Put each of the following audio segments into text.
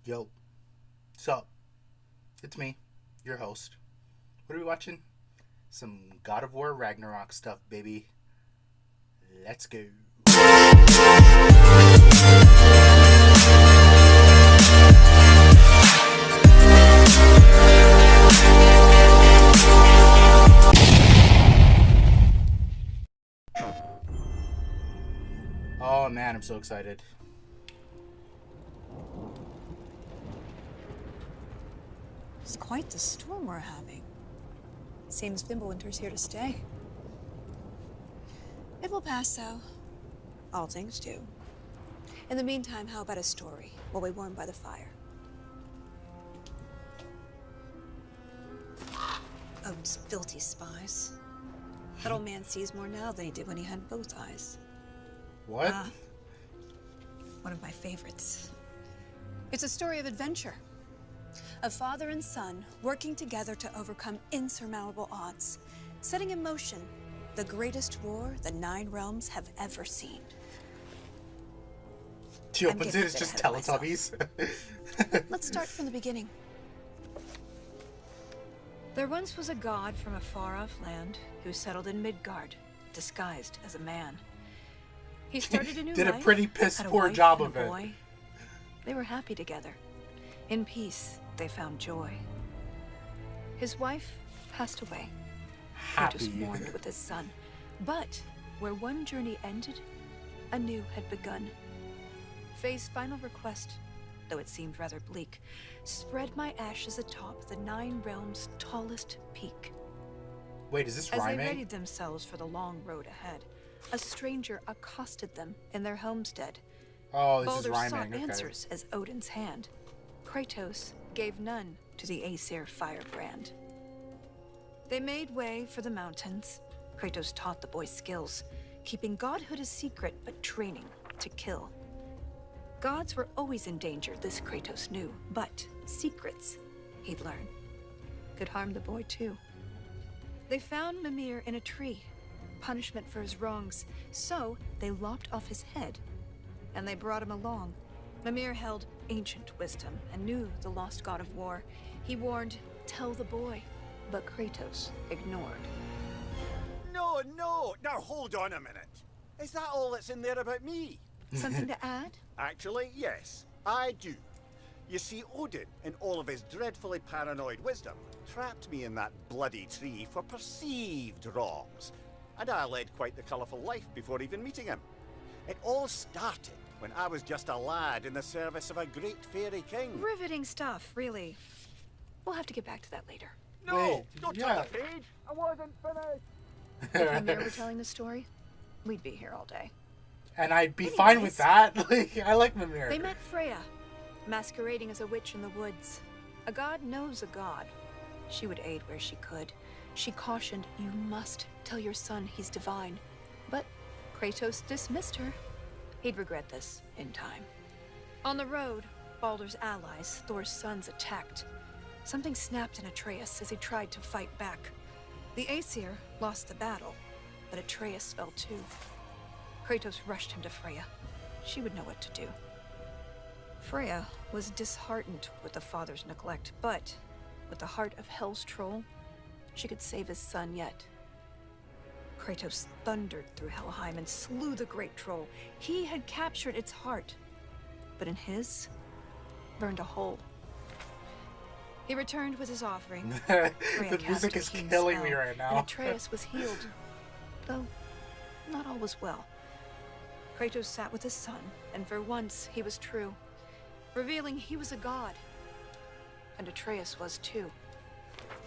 Yo, so it's me, your host. What are we watching? Some God of War Ragnarok stuff, baby. Let's go. Oh man, I'm so excited. It's quite the storm we're having. Seems Fimbulwinter's here to stay. It will pass, though. All things do. In the meantime, how about a story while we warm by the fire? Odin's filthy spies. That old man sees more now than he did when he had both eyes. What? One of my favorites. It's a story of adventure. A father and son working together to overcome insurmountable odds, setting in motion the greatest war the Nine Realms have ever seen. She opens it, it's just Teletubbies. Let's start from the beginning. There once was a god from a far-off land who settled in Midgard, disguised as a man. He started a new Did life, a pretty piss had a poor wife job and of a it. boy. They were happy together. In peace, they found joy. His wife passed away. Kratos Happy. mourned with his son. But where one journey ended, a new had begun. Faye's final request, though it seemed rather bleak, spread my ashes atop the Nine Realms' tallest peak. Wait, is this As they rhyming? readied themselves for the long road ahead, a stranger accosted them in their homestead. Oh, this Baldur is rhyming. sought Okay. answers as Odin's hand. Kratos gave none to the Aesir firebrand. They made way for the mountains. Kratos taught the boy skills, keeping godhood a secret but training to kill. Gods were always in danger, this Kratos knew, but secrets, he'd learn, could harm the boy too. They found Mimir in a tree, punishment for his wrongs, so they lopped off his head, and they brought him along. Mimir held ancient wisdom and knew the lost god of war. He warned, tell the boy, but Kratos ignored. No, now hold on a minute. Is that all that's in there about me? Something to add? Actually, yes, I do. You see, Odin, in all of his dreadfully paranoid wisdom, trapped me in that bloody tree for perceived wrongs. And I led quite the colourful life before even meeting him. It all started when I was just a lad in the service of a great fairy king. Riveting stuff, really. We'll have to get back to that later. No, Wait, don't yeah. turn the page. I wasn't finished. If Mimir were telling the story, we'd be here all day. And I'd be fine with that. Like, I like Mimir. They met Freya, masquerading as a witch in the woods. A god knows a god. She would aid where she could. She cautioned, you must tell your son he's divine. But Kratos dismissed her. He'd regret this in time. On the road, Baldur's allies, Thor's sons, attacked. Something snapped in Atreus as he tried to fight back. The Aesir lost the battle, but Atreus fell too. Kratos rushed him to Freya. She would know what to do. Freya was disheartened with the father's neglect, but with the heart of Hell's troll, she could save his son yet. Kratos thundered through Helheim and slew the great troll. He had captured its heart, but in his, burned a hole. He returned with his offering. Freya The cast music a is keen killing spell, me right and now. Atreus was healed, though not all was well. Kratos sat with his son, and for once he was true, revealing he was a god. And Atreus was too.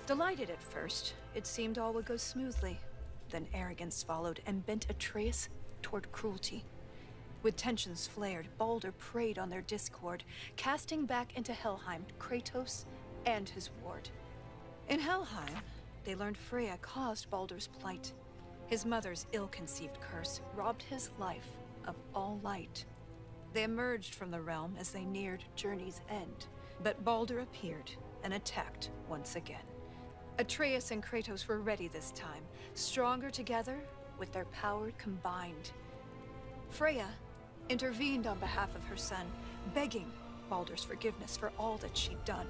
Delighted at first, it seemed all would go smoothly. Then arrogance followed and bent Atreus toward cruelty. With tensions flared, Baldur preyed on their discord, casting back into Helheim Kratos and his ward. In Helheim, they learned Freya caused Baldur's plight. His mother's ill-conceived curse robbed his life of all light. They emerged from the realm as they neared journey's end, but Baldur appeared and attacked once again. Atreus and Kratos were ready this time, stronger together with their power combined. Freya intervened on behalf of her son, begging Baldur's forgiveness for all that she'd done.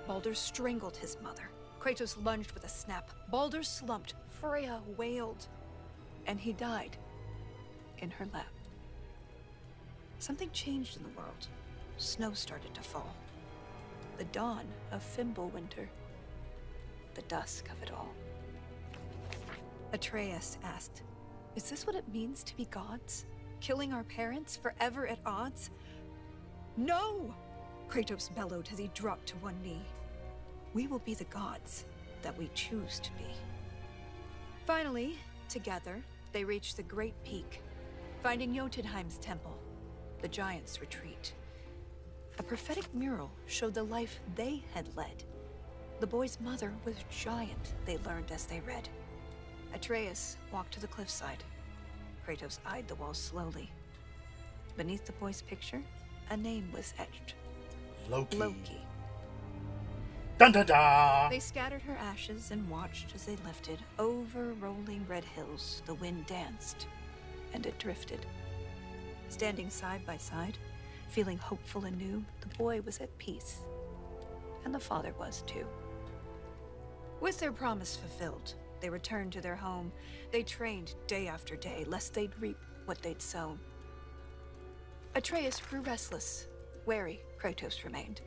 Baldur strangled his mother. Kratos lunged with a snap. Baldur slumped. Freya wailed. And he died in her lap. Something changed in the world. Snow started to fall. The dawn of Fimbulwinter. The dusk of it all. Atreus asked, "Is this what it means to be gods? Killing our parents, forever at odds?" "No!" Kratos bellowed as he dropped to one knee. "We will be the gods that we choose to be." Finally, together, they reached the Great Peak, finding Jotunheim's temple, the giants' retreat. A prophetic mural showed the life they had led. The boy's mother was giant, they learned as they read. Atreus walked to the cliffside. Kratos eyed the wall slowly. Beneath the boy's picture, a name was etched. Loki. Dun dun dun! They scattered her ashes and watched as they lifted. Over rolling red hills, the wind danced, and it drifted. Standing side by side, feeling hopeful and new, the boy was at peace. And the father was too. With their promise fulfilled, they returned to their home. They trained day after day, lest they'd reap what they'd sown. Atreus grew restless. Wary, Kratos remained.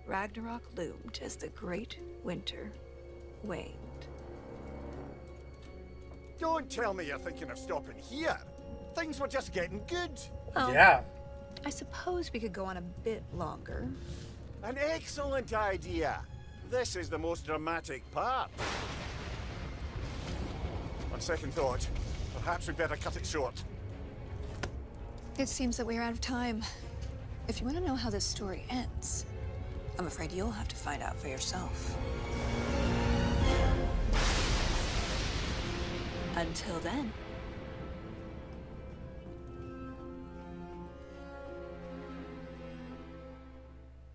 Ragnarok loomed as the great winter waned. Don't tell me you're thinking of stopping here. Things were just getting good. Well, Yeah. I suppose we could go on a bit longer. An excellent idea. This is the most dramatic part. On second thought, perhaps we'd better cut it short. It seems that we're out of time. If you want to know how this story ends, I'm afraid you'll have to find out for yourself. Until then.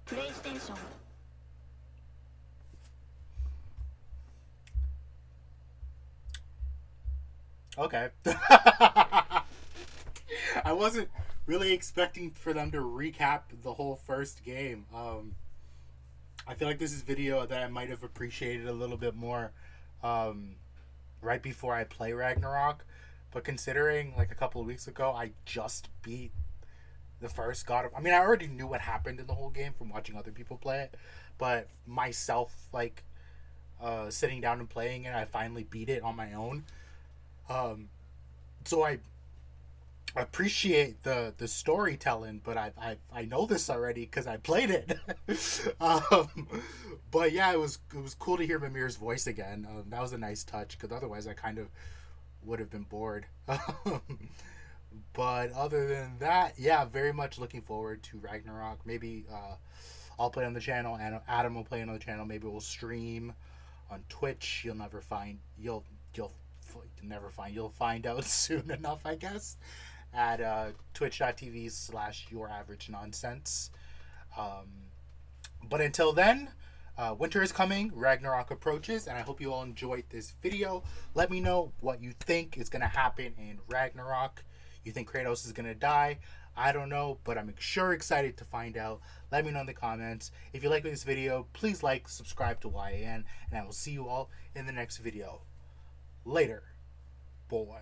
PlayStation. Okay. I wasn't really expecting for them to recap the whole first game. I feel like this is video that I might have appreciated a little bit more right before I play Ragnarok. But considering like a couple of weeks ago, I just beat the first God of... I mean, I already knew what happened in the whole game from watching other people play it. But myself, like, sitting down and playing it, I finally beat it on my own. So I appreciate the storytelling, but I know this already because I played it. But yeah, it was cool to hear Mimir's voice again. That was a nice touch because otherwise I kind of would have been bored. But other than that, yeah, very much looking forward to Ragnarok. Maybe I'll play on the channel, and Adam will play on the channel. Maybe we'll stream on Twitch. You'll find out soon enough, I guess, at twitch.tv/youraveragenonsense. But until then, winter is coming, Ragnarok approaches, and I hope you all enjoyed this video. Let me know what you think is going to happen in Ragnarok. You think Kratos is going to die? I don't know, but I'm sure excited to find out. Let me know in the comments. If you like this video, please like, subscribe to YAN, and I will see you all in the next video. Later, boy.